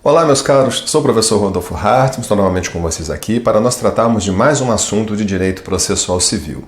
Olá, meus caros, sou o professor Rodolfo Hartmann, estou novamente com vocês aqui para nós tratarmos de mais um assunto de direito processual civil.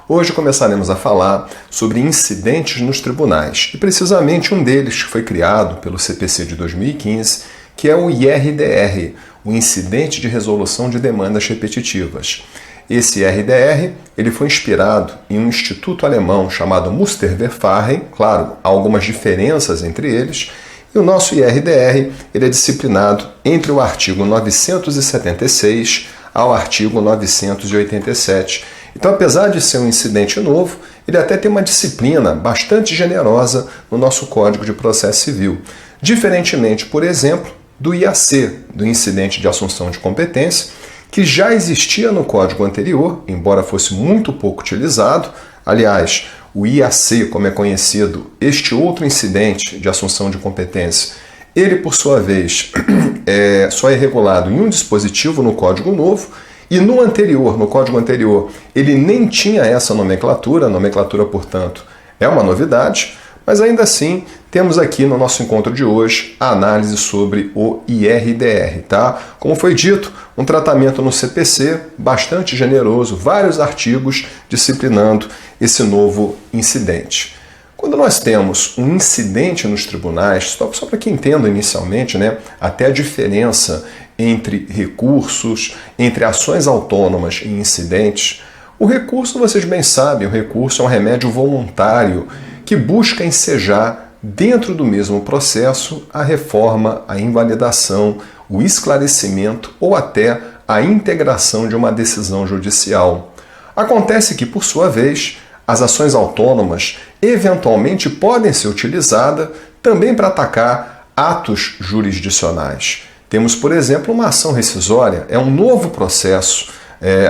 Hoje começaremos a falar sobre incidentes nos tribunais, e precisamente um deles que foi criado pelo CPC de 2015, que é o IRDR, o Incidente de Resolução de Demandas Repetitivas. Esse IRDR ele foi inspirado em um instituto alemão chamado Musterverfahren, claro, há algumas diferenças entre eles, e o nosso IRDR ele é disciplinado entre o artigo 976 ao artigo 987. Então, apesar de ser um incidente novo, ele até tem uma disciplina bastante generosa no nosso Código de Processo Civil. Diferentemente, por exemplo, do IAC, do Incidente de Assunção de Competência, que já existia no Código anterior, embora fosse muito pouco utilizado. Aliás, o IAC, como é conhecido, este outro incidente de assunção de competência, ele, por sua vez, só é regulado em um dispositivo no Código Novo, e no Código anterior, ele nem tinha essa nomenclatura, a nomenclatura, portanto, é uma novidade, mas ainda assim, temos aqui no nosso encontro de hoje a análise sobre o IRDR, tá? Como foi dito, um tratamento no CPC bastante generoso, vários artigos disciplinando esse novo incidente. Quando nós temos um incidente nos tribunais, só para que entenda inicialmente, até a diferença entre recursos, entre ações autônomas e incidentes, o recurso, vocês bem sabem, o recurso é um remédio voluntário que busca ensejar dentro do mesmo processo a reforma, a invalidação, o esclarecimento ou até a integração de uma decisão judicial. Acontece que, por sua vez, as ações autônomas eventualmente podem ser utilizadas também para atacar atos jurisdicionais. Temos, por exemplo, uma ação rescisória, é um novo processo.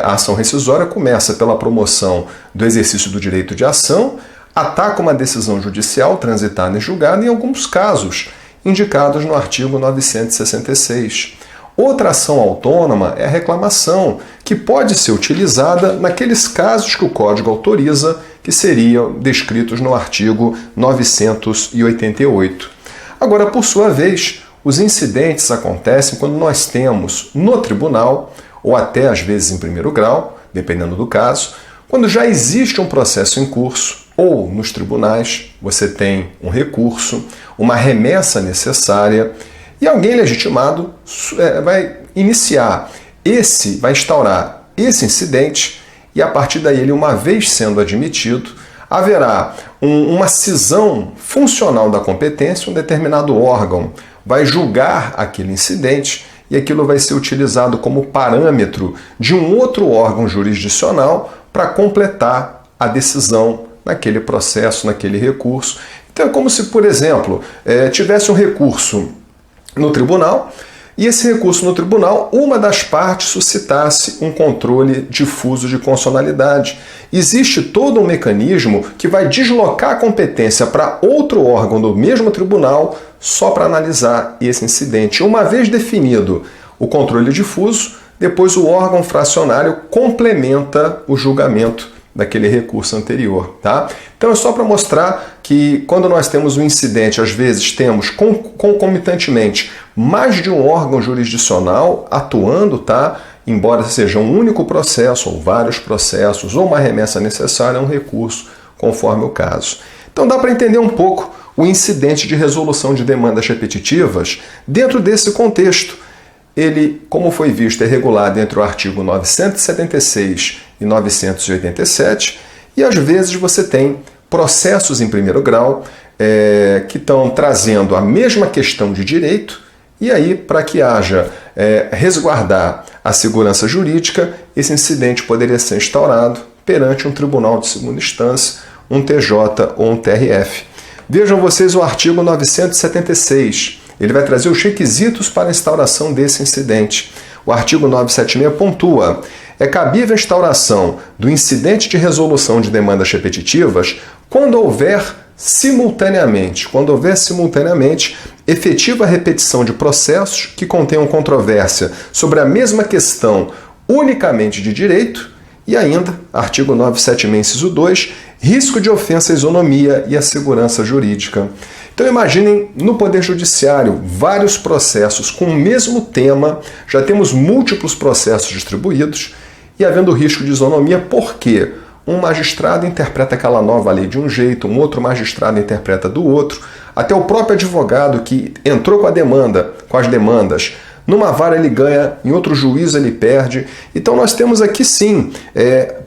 A ação rescisória começa pela promoção do exercício do direito de ação, ataca uma decisão judicial transitada em julgado em alguns casos, indicados no artigo 966. Outra ação autônoma é a reclamação, que pode ser utilizada naqueles casos que o Código autoriza, que seriam descritos no artigo 988. Agora, por sua vez, os incidentes acontecem quando nós temos no tribunal, ou até às vezes em primeiro grau, dependendo do caso, quando já existe um processo em curso, ou nos tribunais você tem um recurso, uma remessa necessária, e alguém legitimado vai instaurar esse incidente, e a partir daí, ele, uma vez sendo admitido, haverá uma cisão funcional da competência, um determinado órgão vai julgar aquele incidente, e aquilo vai ser utilizado como parâmetro de um outro órgão jurisdicional para completar a decisão naquele processo, naquele recurso. Então é como se, por exemplo, tivesse um recurso no tribunal, e esse recurso no tribunal, uma das partes suscitasse um controle difuso de constitucionalidade. Existe todo um mecanismo que vai deslocar a competência para outro órgão do mesmo tribunal só para analisar esse incidente. Uma vez definido o controle difuso, depois o órgão fracionário complementa o julgamento daquele recurso anterior, tá? Então é só para mostrar que quando nós temos um incidente, às vezes temos concomitantemente mais de um órgão jurisdicional atuando, tá? Embora seja um único processo, ou vários processos, ou uma remessa necessária, um recurso, conforme o caso. Então dá para entender um pouco o incidente de resolução de demandas repetitivas dentro desse contexto. Ele, como foi visto, é regulado entre o artigo 976 e 987, e às vezes você tem processos em primeiro grau que estão trazendo a mesma questão de direito, e aí, para que haja resguardar a segurança jurídica, esse incidente poderia ser instaurado perante um tribunal de segunda instância, um TJ ou um TRF. Vejam vocês o artigo 976. Ele vai trazer os requisitos para a instauração desse incidente. O artigo 976 pontua: é cabível a instauração do incidente de resolução de demandas repetitivas quando houver simultaneamente, efetiva repetição de processos que contenham controvérsia sobre a mesma questão unicamente de direito, e ainda, artigo 976, inciso 2, risco de ofensa à isonomia e à segurança jurídica. Então imaginem no Poder Judiciário vários processos com o mesmo tema, já temos múltiplos processos distribuídos e havendo risco de isonomia, por quê? Um magistrado interpreta aquela nova lei de um jeito, um outro magistrado interpreta do outro, até o próprio advogado que entrou com a demanda, com as demandas, numa vara ele ganha, em outro juízo ele perde. Então nós temos aqui sim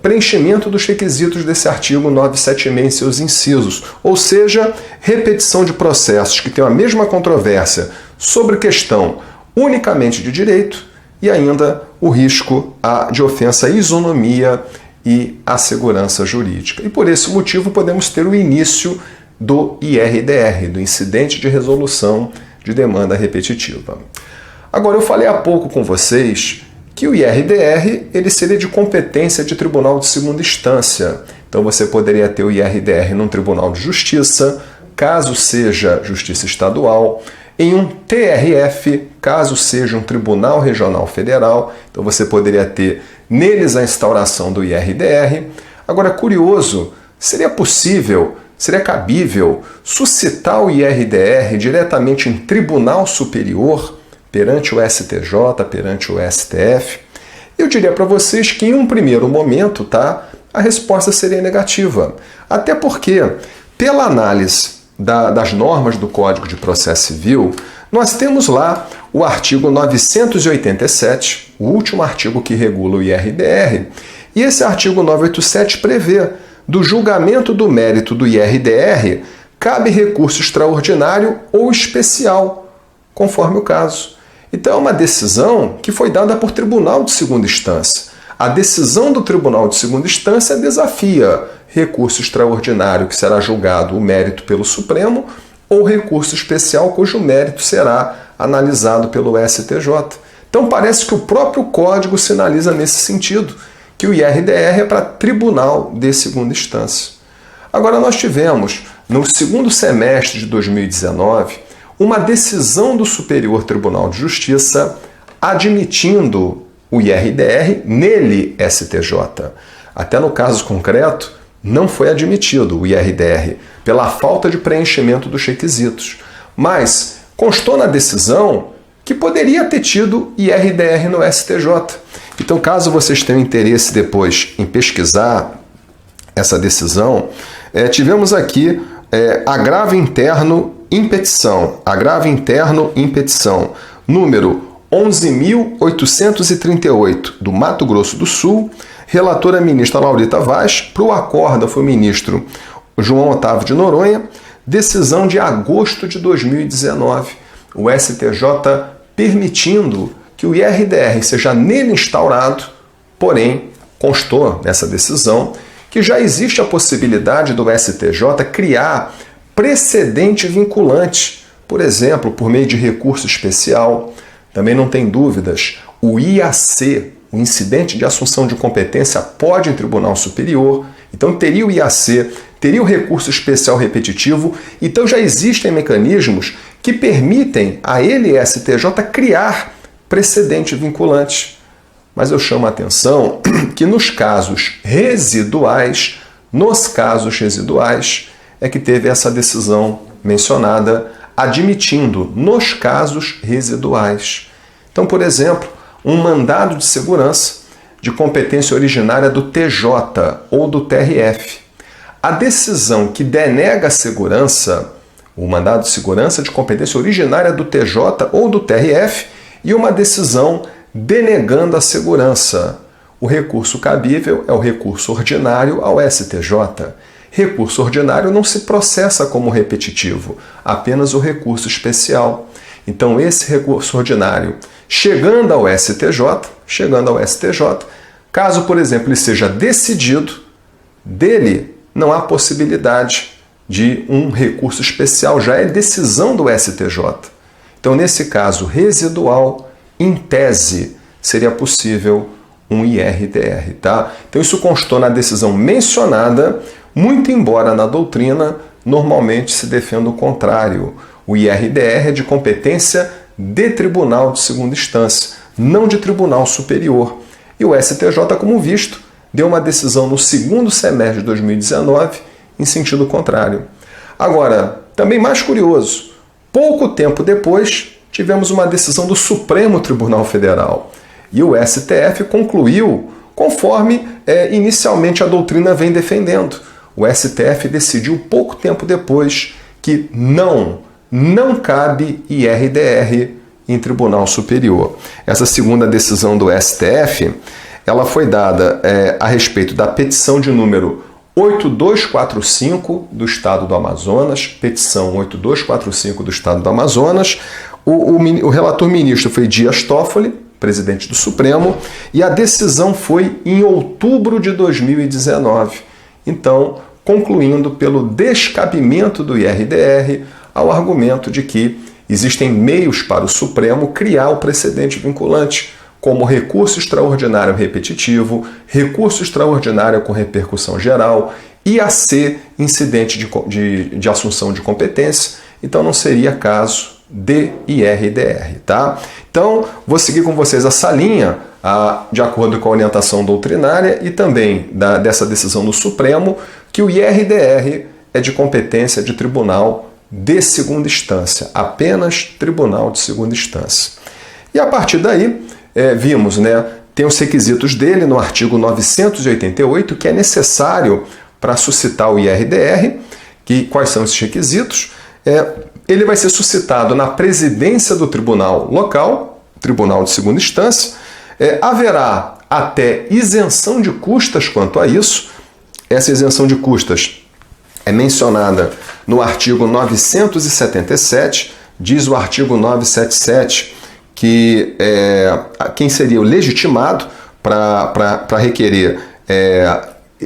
preenchimento dos requisitos desse artigo 976 em seus incisos, ou seja, repetição de processos que têm a mesma controvérsia sobre questão unicamente de direito e ainda o risco de ofensa à isonomia e à segurança jurídica. E por esse motivo podemos ter o início do IRDR, do Incidente de Resolução de Demanda Repetitiva. Agora, eu falei há pouco com vocês que o IRDR ele seria de competência de tribunal de segunda instância. Então você poderia ter o IRDR num tribunal de justiça, caso seja justiça estadual, em um TRF, caso seja um tribunal regional federal. Então você poderia ter neles a instauração do IRDR. Agora, curioso, seria possível, seria cabível suscitar o IRDR diretamente em tribunal superior, perante o STJ, perante o STF? Eu diria para vocês que em um primeiro momento, a resposta seria negativa. Até porque, pela análise das normas do Código de Processo Civil, nós temos lá o artigo 987, o último artigo que regula o IRDR, e esse artigo 987 prevê: do julgamento do mérito do IRDR cabe recurso extraordinário ou especial, conforme o caso. Então é uma decisão que foi dada por tribunal de segunda instância. A decisão do tribunal de segunda instância desafia recurso extraordinário, que será julgado o mérito pelo Supremo, ou recurso especial, cujo mérito será analisado pelo STJ. Então parece que o próprio Código sinaliza nesse sentido, que o IRDR é para tribunal de segunda instância. Agora nós tivemos, no segundo semestre de 2019, uma decisão do Superior Tribunal de Justiça admitindo o IRDR nele STJ. Até no caso concreto, não foi admitido o IRDR pela falta de preenchimento dos requisitos. Mas constou na decisão que poderia ter tido IRDR no STJ. Então, caso vocês tenham interesse depois em pesquisar essa decisão, tivemos aqui agravo interno em petição, número 11.838 do Mato Grosso do Sul, relatora ministra Laurita Vaz, para o acorda foi o ministro João Otávio de Noronha, decisão de agosto de 2019, o STJ permitindo que o IRDR seja nele instaurado, porém constou nessa decisão que já existe a possibilidade do STJ criar precedente vinculante, por exemplo, por meio de recurso especial. Também não tem dúvidas, o IAC, o incidente de assunção de competência, pode em tribunal superior, então teria o IAC, teria o recurso especial repetitivo, então já existem mecanismos que permitem a ele, STJ, criar precedente vinculante. Mas eu chamo a atenção que nos casos residuais, é que teve essa decisão mencionada, admitindo nos casos residuais. Então, por exemplo, um mandado de segurança de competência originária do TJ ou do TRF. A decisão que denega a segurança, o mandado de segurança de competência originária do TJ ou do TRF, e uma decisão denegando a segurança. O recurso cabível é o recurso ordinário ao STJ. Recurso ordinário não se processa como repetitivo, apenas o recurso especial. Então, esse recurso ordinário, chegando ao STJ, caso, por exemplo, ele seja decidido, dele não há possibilidade de um recurso especial, já é decisão do STJ. Então, nesse caso residual, em tese, seria possível um IRDR, tá? Então, isso constou na decisão mencionada, muito embora na doutrina normalmente se defenda o contrário. O IRDR é de competência de tribunal de segunda instância, não de tribunal superior. E o STJ, como visto, deu uma decisão no segundo semestre de 2019 em sentido contrário. Agora, também mais curioso, pouco tempo depois, tivemos uma decisão do Supremo Tribunal Federal e o STF concluiu conforme inicialmente a doutrina vem defendendo. O STF decidiu pouco tempo depois que não cabe IRDR em Tribunal Superior. Essa segunda decisão do STF, ela foi dada a respeito da petição de número 8245 do Estado do Amazonas, petição 8245 do Estado do Amazonas. O relator ministro foi Dias Toffoli, presidente do Supremo, e a decisão foi em outubro de 2019. Então, concluindo pelo descabimento do IRDR ao argumento de que existem meios para o Supremo criar o precedente vinculante, como recurso extraordinário repetitivo, recurso extraordinário com repercussão geral, IAC, incidente de assunção de competência, então não seria caso de IRDR, tá? Então, vou seguir com vocês essa linha, de acordo com a orientação doutrinária e também dessa decisão do Supremo, que o IRDR é de competência de tribunal de segunda instância, apenas tribunal de segunda instância. E a partir daí, vimos, tem os requisitos dele no artigo 988, que é necessário para suscitar o IRDR. Quais são esses requisitos? Ele vai ser suscitado na presidência do tribunal local, tribunal de segunda instância. Haverá até isenção de custas quanto a isso. Essa isenção de custas é mencionada no artigo 977, diz o artigo 977 que quem seria o legitimado para requerer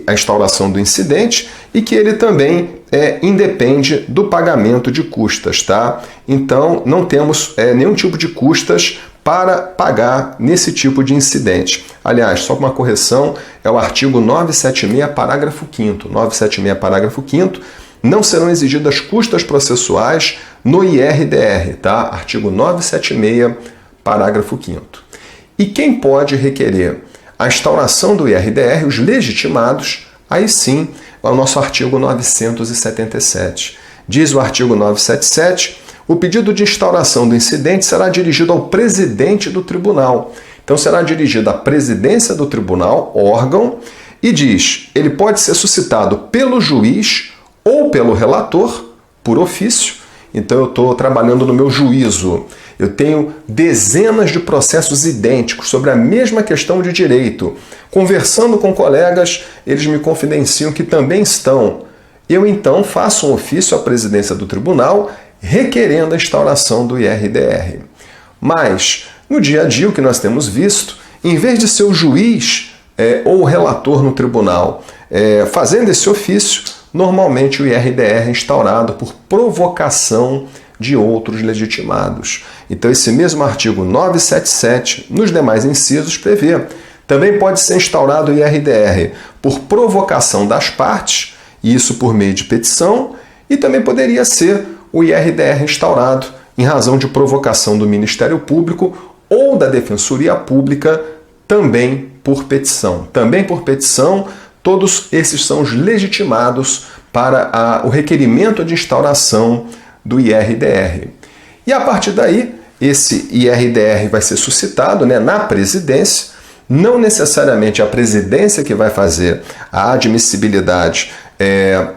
a instauração do incidente e que ele também independe do pagamento de custas, tá? Então, não temos nenhum tipo de custas para pagar nesse tipo de incidente. Aliás, só uma correção, é o artigo 976, parágrafo 5º. 976, parágrafo 5º, não serão exigidas custas processuais no IRDR, tá? Artigo 976, parágrafo 5º. E quem pode requerer a instauração do IRDR, os legitimados, aí sim, é o nosso artigo 977. Diz o artigo 977, o pedido de instauração do incidente será dirigido ao presidente do tribunal. Então será dirigido à presidência do tribunal, órgão, e diz, ele pode ser suscitado pelo juiz ou pelo relator, por ofício. Então eu estou trabalhando no meu juízo. Eu tenho dezenas de processos idênticos sobre a mesma questão de direito. Conversando com colegas, eles me confidenciam que também estão. Eu então faço um ofício à presidência do tribunal requerendo a instauração do IRDR. Mas, no dia a dia, o que nós temos visto, em vez de ser o juiz ou o relator no tribunal fazendo esse ofício, normalmente o IRDR é instaurado por provocação de outros legitimados. Então, esse mesmo artigo 977, nos demais incisos, prevê. Também pode ser instaurado o IRDR por provocação das partes, e isso por meio de petição, e também poderia ser o IRDR instaurado em razão de provocação do Ministério Público ou da Defensoria Pública, também por petição. Também por petição, todos esses são os legitimados para o requerimento de instauração do IRDR. E a partir daí, esse IRDR vai ser suscitado na presidência, não necessariamente a presidência que vai fazer a admissibilidade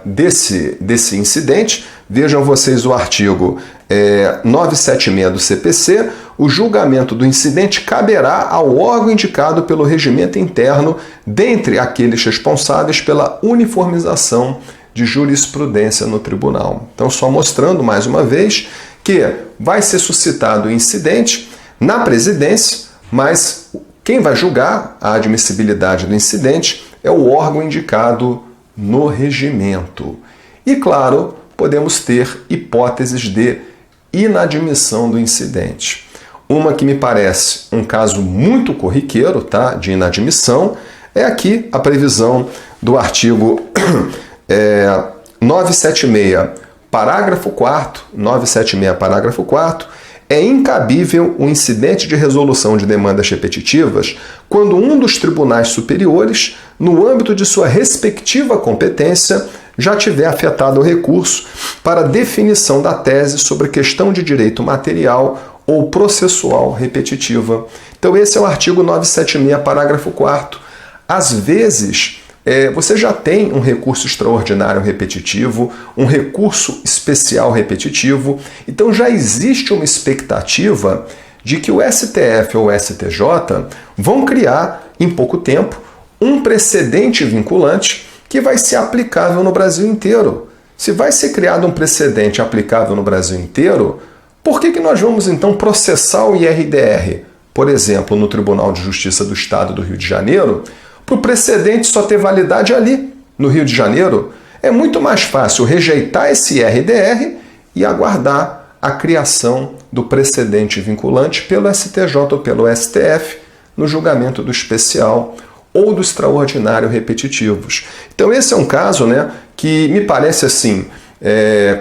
desse incidente. Vejam vocês o artigo 976 do CPC, o julgamento do incidente caberá ao órgão indicado pelo regimento interno, dentre aqueles responsáveis pela uniformização de jurisprudência no tribunal. Então, só mostrando mais uma vez que vai ser suscitado o incidente na presidência, mas quem vai julgar a admissibilidade do incidente é o órgão indicado no regimento. E, claro, podemos ter hipóteses de inadmissão do incidente. Uma que me parece um caso muito corriqueiro, tá, de inadmissão, é aqui a previsão do artigo 976, parágrafo 4º, 976, parágrafo 4º, é incabível o incidente de resolução de demandas repetitivas quando um dos tribunais superiores, no âmbito de sua respectiva competência, já tiver afetado o recurso para definição da tese sobre questão de direito material ou processual repetitiva. Então esse é o artigo 976, parágrafo 4º. Às vezes, você já tem um recurso extraordinário repetitivo, um recurso especial repetitivo, então já existe uma expectativa de que o STF ou o STJ vão criar, em pouco tempo, um precedente vinculante que vai ser aplicável no Brasil inteiro. Se vai ser criado um precedente aplicável no Brasil inteiro, por que nós vamos então processar o IRDR, por exemplo, no Tribunal de Justiça do Estado do Rio de Janeiro, para o precedente só ter validade ali, no Rio de Janeiro? É muito mais fácil rejeitar esse IRDR e aguardar a criação do precedente vinculante pelo STJ ou pelo STF no julgamento do especial ou do extraordinário repetitivos. Então esse é um caso, que me parece assim,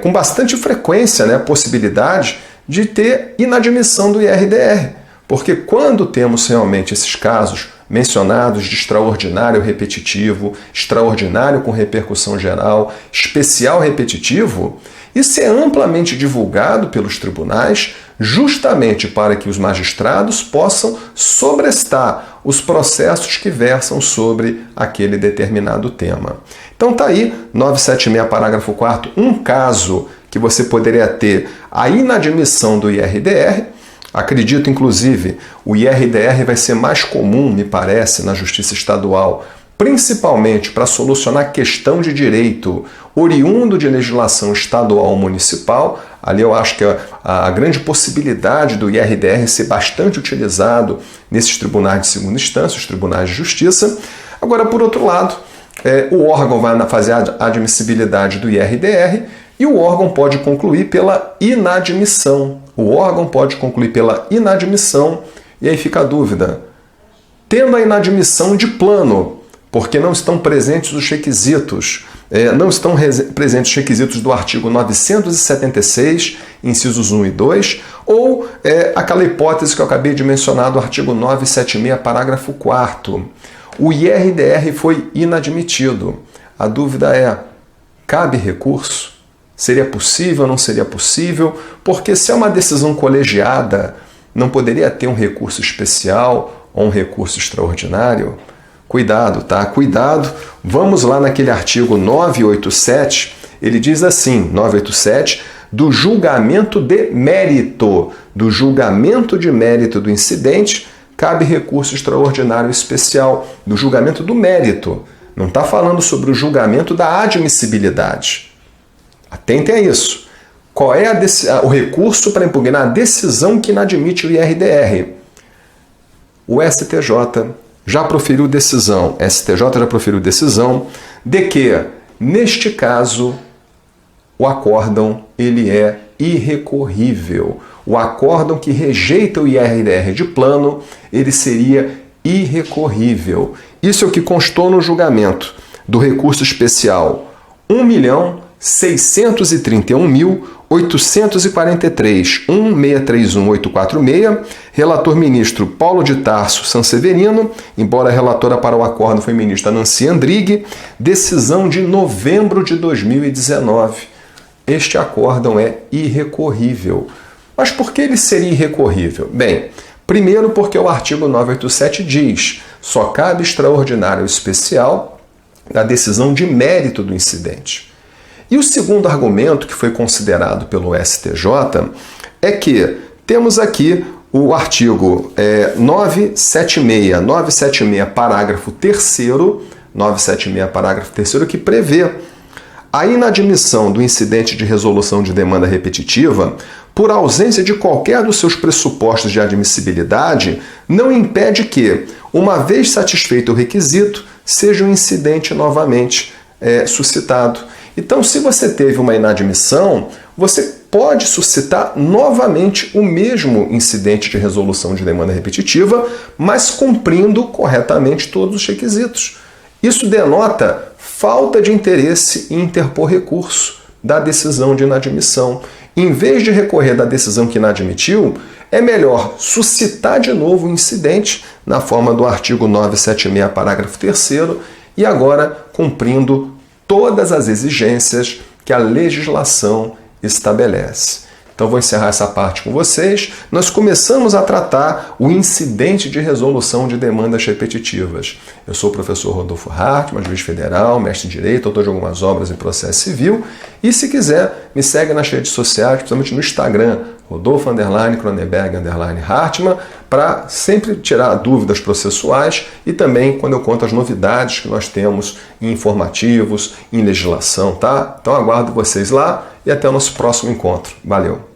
com bastante frequência, a possibilidade de ter inadmissão do IRDR, porque quando temos realmente esses casos mencionados de extraordinário repetitivo, extraordinário com repercussão geral, especial repetitivo, isso é amplamente divulgado pelos tribunais justamente para que os magistrados possam sobrestar os processos que versam sobre aquele determinado tema. Então tá aí, 976, parágrafo 4º, um caso que você poderia ter a inadmissão do IRDR. Acredito, inclusive, o IRDR vai ser mais comum, me parece, na Justiça Estadual, principalmente para solucionar questão de direito oriundo de legislação estadual ou municipal. Ali eu acho que a grande possibilidade do IRDR ser bastante utilizado nesses tribunais de segunda instância, os tribunais de justiça. Agora, por outro lado, o órgão vai fazer a admissibilidade do IRDR e o órgão pode concluir pela inadmissão. O órgão pode concluir pela inadmissão, e aí fica a dúvida. Tendo a inadmissão de plano, porque não estão presentes os requisitos, não estão presentes os requisitos do artigo 976, incisos 1 e 2, ou aquela hipótese que eu acabei de mencionar do artigo 976, parágrafo 4º. O IRDR foi inadmitido. A dúvida é, cabe recurso? Seria possível ou não seria possível? Porque se é uma decisão colegiada, não poderia ter um recurso especial ou um recurso extraordinário? Cuidado, tá? Cuidado. Vamos lá naquele artigo 987, ele diz assim, 987, do julgamento de mérito. Do julgamento de mérito do incidente, cabe recurso extraordinário especial. Do julgamento do mérito. Não está falando sobre o julgamento da admissibilidade. Atentem a isso. Qual é o recurso para impugnar a decisão que inadmite o IRDR? O STJ já proferiu decisão, de que, neste caso, o acórdão ele é irrecorrível. O acórdão que rejeita o IRDR de plano, ele seria irrecorrível. Isso é o que constou no julgamento do recurso especial 1.631.843, 1631846, relator ministro Paulo de Tarso Sanseverino, embora a relatora para o acórdão foi ministra Nancy Andrighi, decisão de novembro de 2019. Este acórdão é irrecorrível. Mas por que ele seria irrecorrível? Bem, primeiro porque o artigo 987 diz, só cabe extraordinário especial da decisão de mérito do incidente. E o segundo argumento que foi considerado pelo STJ é que temos aqui o artigo 976, parágrafo 3º, 976, parágrafo 3º, que prevê a inadmissão do incidente de resolução de demanda repetitiva por ausência de qualquer dos seus pressupostos de admissibilidade não impede que, uma vez satisfeito o requisito, seja um incidente novamente suscitado. Então, se você teve uma inadmissão, você pode suscitar novamente o mesmo incidente de resolução de demanda repetitiva, mas cumprindo corretamente todos os requisitos. Isso denota falta de interesse em interpor recurso da decisão de inadmissão. Em vez de recorrer da decisão que inadmitiu, é melhor suscitar de novo o incidente na forma do artigo 976, parágrafo 3º, e agora cumprindo todas as exigências que que a legislação estabelece. Então vou encerrar essa parte com vocês. Nós começamos a tratar o incidente de resolução de demandas repetitivas. Eu sou o professor Rodolfo Hartmann, juiz federal, mestre em Direito, autor de algumas obras em processo civil. E se quiser, me segue nas redes sociais, principalmente no Instagram, Rodolfo_Cronenberg_Hartmann, para sempre tirar dúvidas processuais e também quando eu conto as novidades que nós temos em informativos, em legislação, tá? Então aguardo vocês lá e até o nosso próximo encontro. Valeu!